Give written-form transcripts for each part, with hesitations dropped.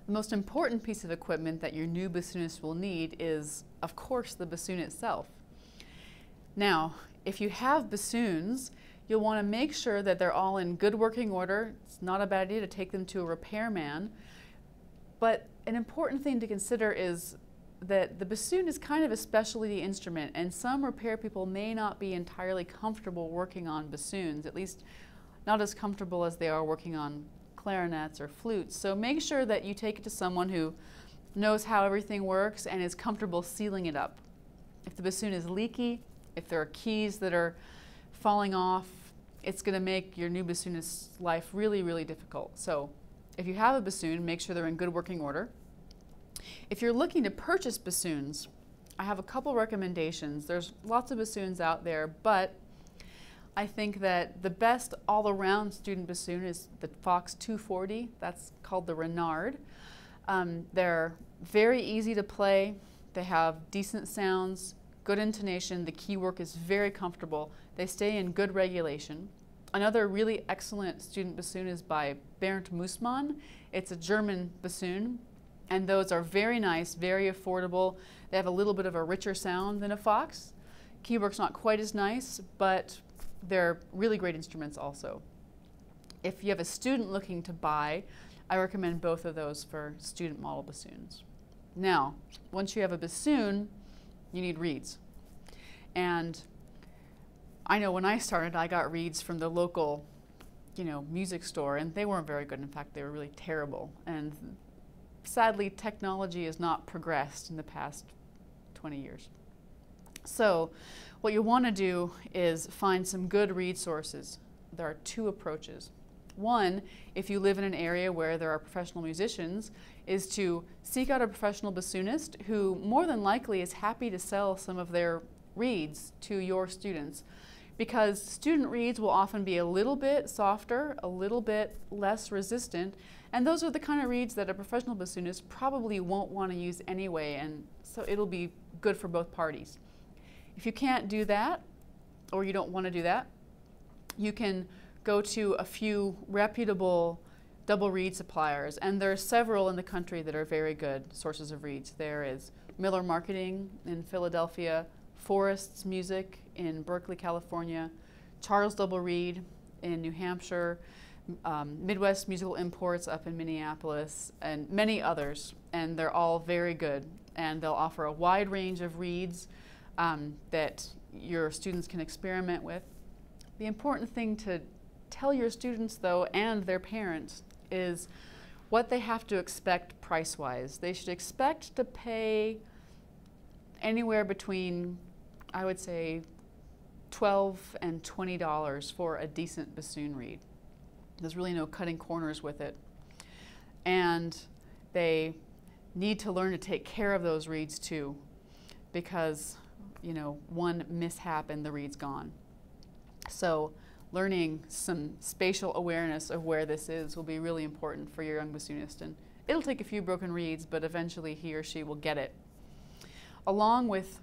The most important piece of equipment that your new bassoonist will need is, of course, the bassoon itself. Now, if you have bassoons, you'll want to make sure that they're all in good working order. It's not a bad idea to take them to a repairman. But an important thing to consider is that the bassoon is kind of a specialty instrument, and some repair people may not be entirely comfortable working on bassoons, at least not as comfortable as they are working on clarinets or flutes. So make sure that you take it to someone who knows how everything works and is comfortable sealing it up. If the bassoon is leaky, if there are keys that are falling off, it's going to make your new bassoonist's life really, really difficult. So if you have a bassoon, make sure they're in good working order. If you're looking to purchase bassoons, I have a couple recommendations. There's lots of bassoons out there, but I think that the best all-around student bassoon is the Fox 240. That's called the Renard. They're very easy to play. They have decent sounds, good intonation. The key work is very comfortable. They stay in good regulation. Another really excellent student bassoon is by Bernd Mussmann. It's a German bassoon, and those are very nice, very affordable. They have a little bit of a richer sound than a Fox. Keywork's not quite as nice, but they're really great instruments also. If you have a student looking to buy, I recommend both of those for student model bassoons. Now, once you have a bassoon, you need reeds. And I know when I started, I got reeds from the local, music store, and they weren't very good. In fact, they were really terrible. And sadly, technology has not progressed in the past 20 years. So what you want to do is find some good reed sources. There are two approaches. One, if you live in an area where there are professional musicians, is to seek out a professional bassoonist who more than likely is happy to sell some of their reeds to your students, because student reeds will often be a little bit softer, a little bit less resistant, and those are the kind of reeds that a professional bassoonist probably won't want to use anyway, and so it'll be good for both parties. If you can't do that, or you don't want to do that, you can go to a few reputable double reed suppliers, and there are several in the country that are very good sources of reeds. There is Miller Marketing in Philadelphia, Forest's Music in Berkeley, California, Charles Double Reed in New Hampshire, Midwest Musical Imports up in Minneapolis, and many others, and they're all very good, and they'll offer a wide range of reeds that your students can experiment with. The important thing to tell your students, though, and their parents, is what they have to expect price-wise. They should expect to pay anywhere between, I would say, $12 and $20 for a decent bassoon reed. There's really no cutting corners with it. And they need to learn to take care of those reeds too, because one mishap and the reed's gone. So learning some spatial awareness of where this is will be really important for your young bassoonist, and it'll take a few broken reeds, but eventually he or she will get it. Along with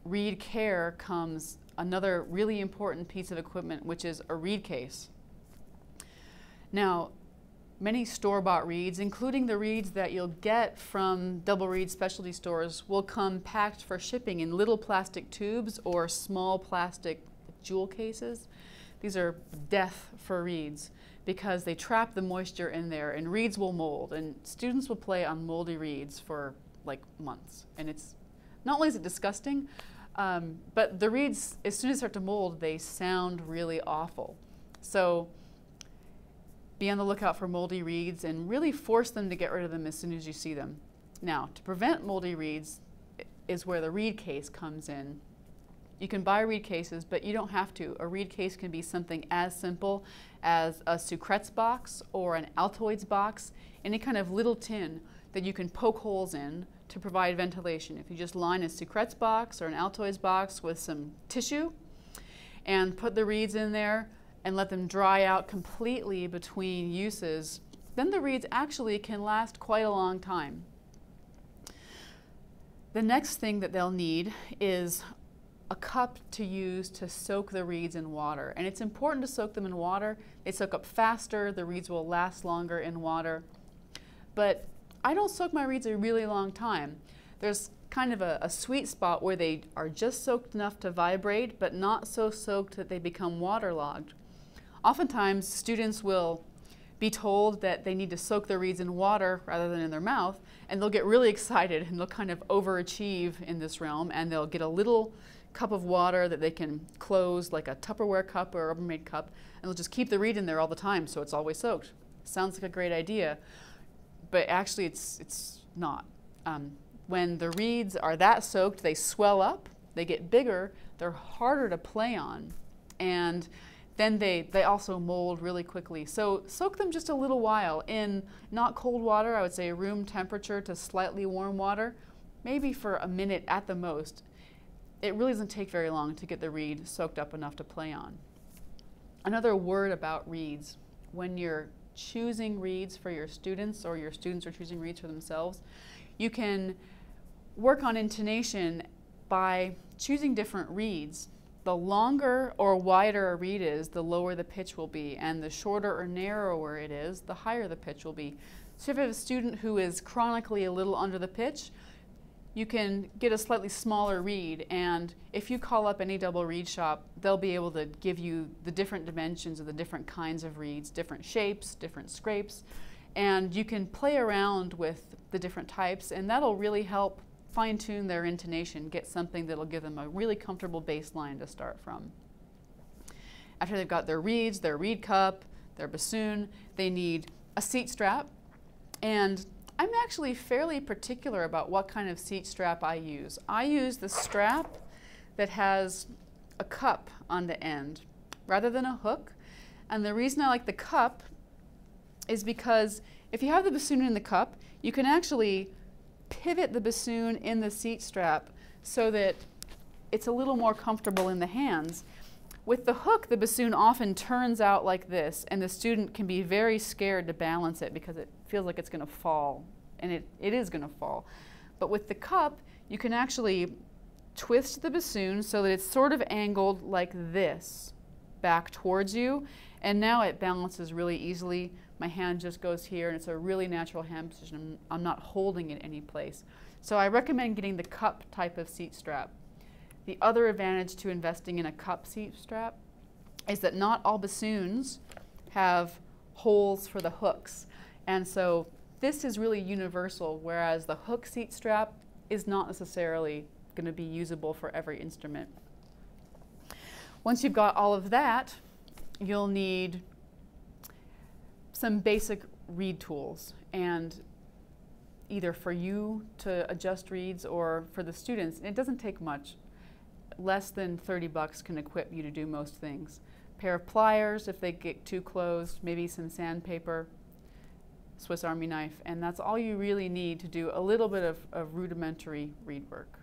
reed care comes another really important piece of equipment, which is a reed case. Now, many store-bought reeds, including the reeds that you'll get from double reed specialty stores, will come packed for shipping in little plastic tubes or small plastic jewel cases. These are death for reeds because they trap the moisture in there, and reeds will mold, and students will play on moldy reeds for like months. And it's not only is it disgusting, but the reeds, as soon as they start to mold, they sound really awful. So be on the lookout for moldy reeds and really force them to get rid of them as soon as you see them. Now, to prevent moldy reeds is where the reed case comes in. You can buy reed cases, but you don't have to. A reed case can be something as simple as a Sucrets box or an Altoids box, any kind of little tin that you can poke holes in to provide ventilation. If you just line a Sucrets box or an Altoids box with some tissue and put the reeds in there and let them dry out completely between uses, then the reeds actually can last quite a long time. The next thing that they'll need is a cup to use to soak the reeds in water. And it's important to soak them in water. They soak up faster, the reeds will last longer in water. But I don't soak my reeds a really long time. There's kind of a sweet spot where they are just soaked enough to vibrate, but not so soaked that they become waterlogged. Oftentimes, students will be told that they need to soak their reeds in water rather than in their mouth, and they'll get really excited and they'll kind of overachieve in this realm, and they'll get a little cup of water that they can close like a Tupperware cup or a Rubbermaid cup, and they'll just keep the reed in there all the time so it's always soaked. Sounds like a great idea, but actually it's not. When the reeds are that soaked, they swell up, they get bigger, they're harder to play on, and then they also mold really quickly. So soak them just a little while in not cold water, I would say room temperature to slightly warm water, maybe for a minute at the most. It really doesn't take very long to get the reed soaked up enough to play on. Another word about reeds: when you're choosing reeds for your students, or your students are choosing reeds for themselves, you can work on intonation by choosing different reeds. The longer or wider a reed is, the lower the pitch will be, and the shorter or narrower it is, the higher the pitch will be. So if you have a student who is chronically a little under the pitch, you can get a slightly smaller reed, and if you call up any double reed shop, they'll be able to give you the different dimensions of the different kinds of reeds, different shapes, different scrapes, and you can play around with the different types, and that'll really help fine-tune their intonation, get something that'll give them a really comfortable baseline to start from. After they've got their reeds, their reed cup, their bassoon, they need a seat strap, and I'm actually fairly particular about what kind of seat strap I use. I use the strap that has a cup on the end rather than a hook, and the reason I like the cup is because if you have the bassoon in the cup, you can actually pivot the bassoon in the seat strap so that it's a little more comfortable in the hands. With the hook, the bassoon often turns out like this, and the student can be very scared to balance it because it feels like it's going to fall, and it is going to fall. But with the cup, you can actually twist the bassoon so that it's sort of angled like this back towards you, and now it balances really easily. My hand just goes here, and it's a really natural hand position. I'm not holding it any place. So I recommend getting the cup type of seat strap. The other advantage to investing in a cup seat strap is that not all bassoons have holes for the hooks. And so this is really universal, whereas the hook seat strap is not necessarily going to be usable for every instrument. Once you've got all of that, you'll need some basic reed tools, and either for you to adjust reeds or for the students. And it doesn't take much. Less than 30 bucks can equip you to do most things. A pair of pliers if they get too close, maybe some sandpaper, Swiss Army knife, and that's all you really need to do a little bit of rudimentary reed work.